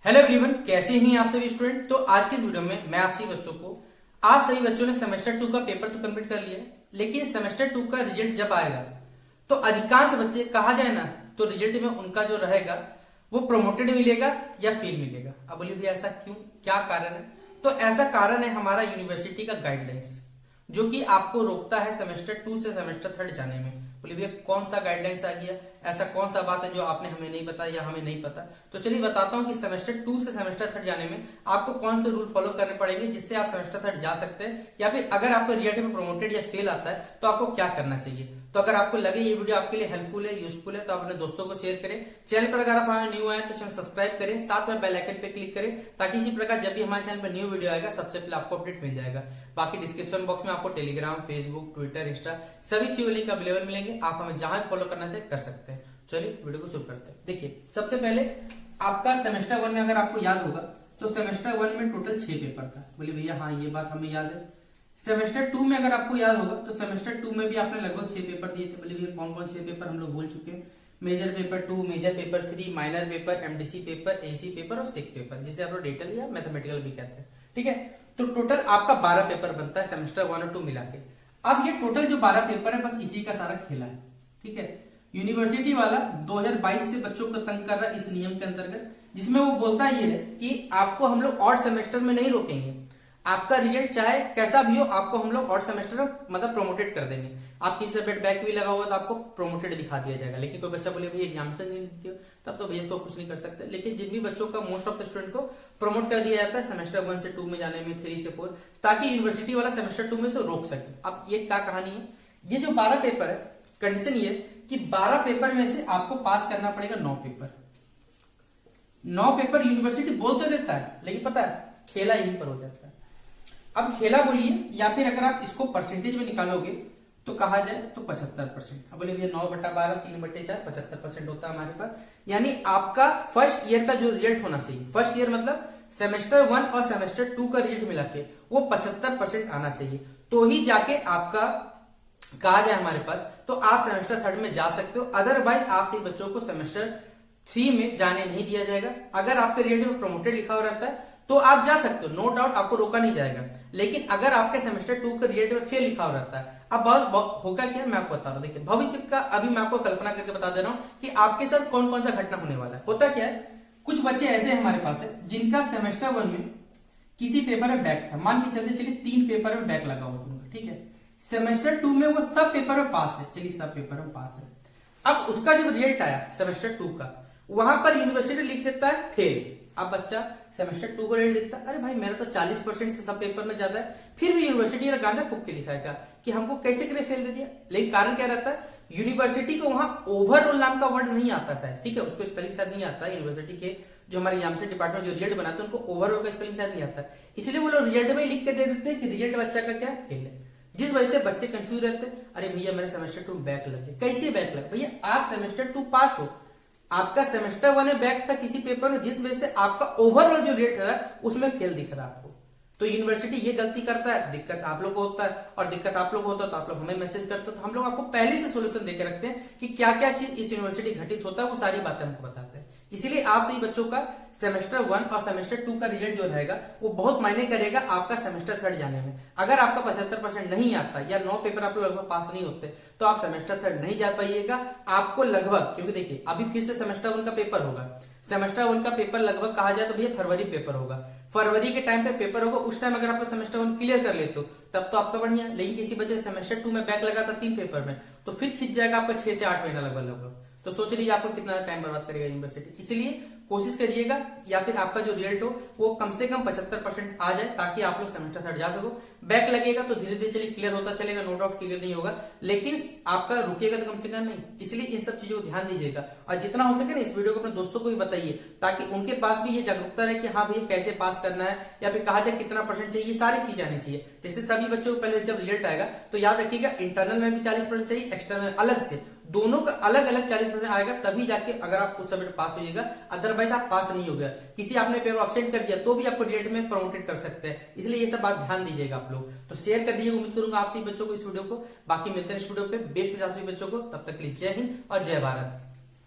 Hello everyone, कैसे हैं आप सभी स्टूडेंट। तो आज की इस वीडियो में मैं आप सभी बच्चों ने सेमेस्टर 2 का पेपर तो कंप्लीट कर लिया है, लेकिन सेमेस्टर 2 का रिजल्ट जब आएगा तो अधिकांश बच्चे कहा जाए ना तो रिजल्ट में उनका जो रहेगा वो प्रोमोटेड मिलेगा या फेल मिलेगा। अब बोलिए भैया ऐसा क्यों, क्या कारण है? तो ऐसा कारण है हमारा यूनिवर्सिटी का गाइडलाइंस, जो कि आपको रोकता है सेमेस्टर 2 से सेमेस्टर 3 जाने में। बोलिए भैया कौन सा गाइडलाइंस आ गया, ऐसा कौन सा बात है जो आपने हमें नहीं बताया या हमें नहीं पता। तो चलिए बताता हूं कि सेमेस्टर 2 से सेमेस्टर 3 जाने में आपको कौन से रूल फॉलो करने पड़ेंगे जिससे आप सेमेस्टर 3 जा सकते हैं, या फिर अगर आपको रिजल्ट में प्रोमोटेड या फेल आता है तो आपको क्या करना चाहिए। तो अगर आपको लगे ये वीडियो आपके लिए हेल्पफुल है, यूजफुल है, तो आप अपने दोस्तों को शेयर करें। चैनल पर अगर आप न्यू आए तो चैनल सब्सक्राइब करें, साथ में बेल आइकन पे क्लिक करें ताकि इसी प्रकार जब भी हमारे चैनल पर न्यू वीडियो आएगा सबसे पहले आपको अपडेट मिल जाएगा। बाकी डिस्क्रिप्शन बॉक्स में आपको टेलीग्राम, फेसबुक, ट्विटर, इंस्टा सभी चीजों लिंक अवेलेबल मिलेंगे, आप हमें जहां फॉलो करना चाहे कर सकते हैं। चलिए वीडियो को शुरू करते हैं। देखिए सबसे पहले आपका सेमेस्टर 1 में अगर आपको याद होगा तो सेमेस्टर 1 में टोटल 6 पेपर था। बोलिए भैया हाँ ये बात हमें याद है। सेमेस्टर 2 में अगर आपको याद होगा तो सेमेस्टर 2 में भी आपने लगभग 6 पेपर दिए थे। बोलिए भैया कौन कौन 6 पेपर हम लोग भूल चुके हैं। Major paper 2, major paper 3, minor paper, MDC paper, AC paper और सिक पेपर, जिसे आप लोग डिटेल या मैथमेटिकल भी कहते हैं। ठीक है, तो टोटल आपका 12 पेपर बनता है सेमेस्टर 1 और 2 मिला के। अब ये टोटल जो 12 पेपर है बस इसी का सारा खेला है। ठीक है, यूनिवर्सिटी वाला 2022 से बच्चों को तंग कर रहा है इस नियम के अंतर्गत, जिसमें वो बोलता ये है कि आपको हम लोग ऑड सेमेस्टर में नहीं रोकेंगे, आपका रिजल्ट चाहे कैसा भी हो आपको हम लोग ऑड सेमेस्टर में मतलब प्रोमोटेड कर देंगे। आप किसी सब्जेक्ट बैक भी लगा हुआ तो आपको प्रोमोटेड दिखा दिया जाएगा। लेकिन कोई बच्चा बोले भैया एग्जाम से नहीं दिया, तब तो भैया तो कुछ नहीं कर सकते। लेकिन जिन भी बच्चों का मोस्ट ऑफ द स्टूडेंट को प्रमोट कर दिया जाता है सेमेस्टर 1 से 2 में जाने में, 3 से 4, ताकि यूनिवर्सिटी वाला सेमेस्टर 2 में से रोक सके। अब ये क्या कहानी है, ये जो 12 पेपर है कंडीशन ये कि 12 पेपर में से आपको पास करना पड़ेगा 9 पेपर। 9 पेपर यूनिवर्सिटी बोल तो देता है, लेकिन पता है खेला यहीं पर हो जाता है। अब खेला बोलिए या फिर अगर आप इसको परसेंटेज में निकालोगे तो कहा जाए तो 75%। अब बोले भैया 9/12 3/4 75% होता है हमारे पास। यानी आपका फर्स्ट ईयर का जो रिजल्ट होना चाहिए, फर्स्ट ईयर मतलब सेमेस्टर 1 और सेमेस्टर 2 का रिजल्ट मिला के वो 75% आना चाहिए, तो ही जाके आपका कहा जाए हमारे पास तो आप सेमेस्टर 3 में जा सकते हो। अदरवाइज आप सभी बच्चों को सेमेस्टर 3 में जाने नहीं दिया जाएगा। अगर आपके रिजल्ट में प्रोमोटेड लिखा हुआ रहता है तो आप जा सकते हो, नो डाउट आपको रोका नहीं जाएगा। लेकिन अगर आपके सेमेस्टर 2 का रिजल्ट में फेल लिखा हुआ रहता है, अब होगा क्या मैं आपको बता रहा हूं। देखिए भविष्य का अभी मैं आपको कल्पना करके बता दे रहा हूं कि आपके साथ कौन कौन सा घटना होने वाला है। होता क्या है, कुछ बच्चे ऐसे हमारे पास है जिनका सेमेस्टर 1 में किसी पेपर में बैक था, मान के चलते चलिए 3 पेपर में बैक लगा हुआ उनका। ठीक है, सेमेस्टर 2 में वो सब पेपर में पास है, चलिए सब पेपर में पास है। अब उसका जब रिजल्ट आया सेमेस्टर 2 का, वहां पर यूनिवर्सिटी लिख देता है फेल। अब बच्चा सेमेस्टर 2 को रिजल्ट देखता है, अरे भाई मेरा तो 40% से सब पेपर में ज्यादा है, फिर भी यूनिवर्सिटी ने गांजा फूक के लिखाएगा कि हमको कैसे करे फेल दे दिया। लेकिन कारण क्या रहता है, यूनिवर्सिटी को वहां ओवरऑल नाम का वर्ड नहीं आता शायद। ठीक है, उसको स्पेलिंग शायद नहीं आता। यूनिवर्सिटी के जो हमारे यहाँ से डिपार्टमेंट जो रिजल्ट बनाते हैं उनको ओवरऑल का स्पेलिंग शायद नहीं आता, इसलिए वो लोग रिजल्ट में लिख के दे देते हैं कि रिजल्ट बच्चा का क्या फेल है, जिस वजह से बच्चे कंफ्यूज रहते हैं। अरे भैया मेरे सेमेस्टर 2 बैक लगे, कैसे बैक लगे? भैया आप सेमेस्टर 2 पास हो, आपका सेमेस्टर 1 में बैक था किसी पेपर में, जिस वजह से आपका ओवरऑल जो रेट है उसमें फेल दिख रहा है आपको। तो यूनिवर्सिटी ये गलती करता है, दिक्कत आप लोग को होता है, और दिक्कत आप लोग को होता है तो आप लोग हमें मैसेज करते हो, तो हम लोग आपको पहले से सोल्यूशन देके रखते हैं कि क्या क्या चीज इस यूनिवर्सिटी घटित होता है, वो सारी बातें हमको बताते हैं। इसीलिए आप सही बच्चों का सेमेस्टर 1 और सेमेस्टर 2 का रिजल्ट जो रहेगा वो बहुत मायने करेगा आपका सेमेस्टर 3 जाने में। अगर आपका 75% नहीं आता या 9 पेपर आप लोग लगभग पास नहीं होते तो आप सेमेस्टर 3 नहीं जा पाइएगा। आपको लगभग, क्योंकि देखिए अभी फिर से सेमेस्टर 1 का पेपर होगा, सेमेस्टर 1 का पेपर लगभग कहा जाए तो भैया फरवरी पेपर होगा, फरवरी के टाइम पे पेपर होगा। उस टाइम अगर आप सेमेस्टर 1 क्लियर कर लेते हो तब तो आपका बढ़िया। लेकिन किसी बच्चे सेमेस्टर 2 में बैक लगा था 3 पेपर में, तो फिर खिंच जाएगा आपका 6 से 8 महीना लगभग। तो सोच लीजिए आपको कितना टाइम बर्बाद करेगा यूनिवर्सिटी। इसलिए कोशिश करिएगा या फिर आपका जो रिजल्ट हो वो कम से कम 75% आ जाए, ताकि आप लोग सेमेस्टर 3 जा सको। बैक लगेगा तो धीरे धीरे चलिए क्लियर होता चलेगा, नो डाउट क्लियर नहीं होगा, लेकिन आपका रुकेगा तो कम से कम नहीं। इसलिए इन सब चीजों को ध्यान दीजिएगा, और जितना हो सके ना इस वीडियो को अपने दोस्तों को भी बताइए, ताकि उनके पास भी ये जागरूकता रहे कि हाँ भैया कैसे पास करना है, या फिर कहा जाए कितना परसेंट चाहिए, ये सारी चीजें आनी चाहिए। जैसे सभी बच्चों को पहले जब रिजल्ट आएगा तो याद रखिएगा इंटरनल में भी 40% चाहिए, एक्सटर्नल अलग से, दोनों का अलग अलग 40% आएगा, तभी जाके अगर आप कुछ सब्जेक्ट पास होइएगा। अदरवाइज आप पास नहीं हो गया, किसी आपने पेपर अब्सेंट कर दिया तो भी आपको रिजल्ट में प्रमोटेड कर सकते हैं। इसलिए ये सब बात ध्यान दीजिएगा आप लोग। तो शेयर कर दीजिए, उम्मीद करूंगा आप सभी बच्चों को इस वीडियो को। बाकी मिलते हैं इस वीडियो पे बेस्ट आप सभी बच्चों को, तब तक के लिए जय हिंद और जय भारत।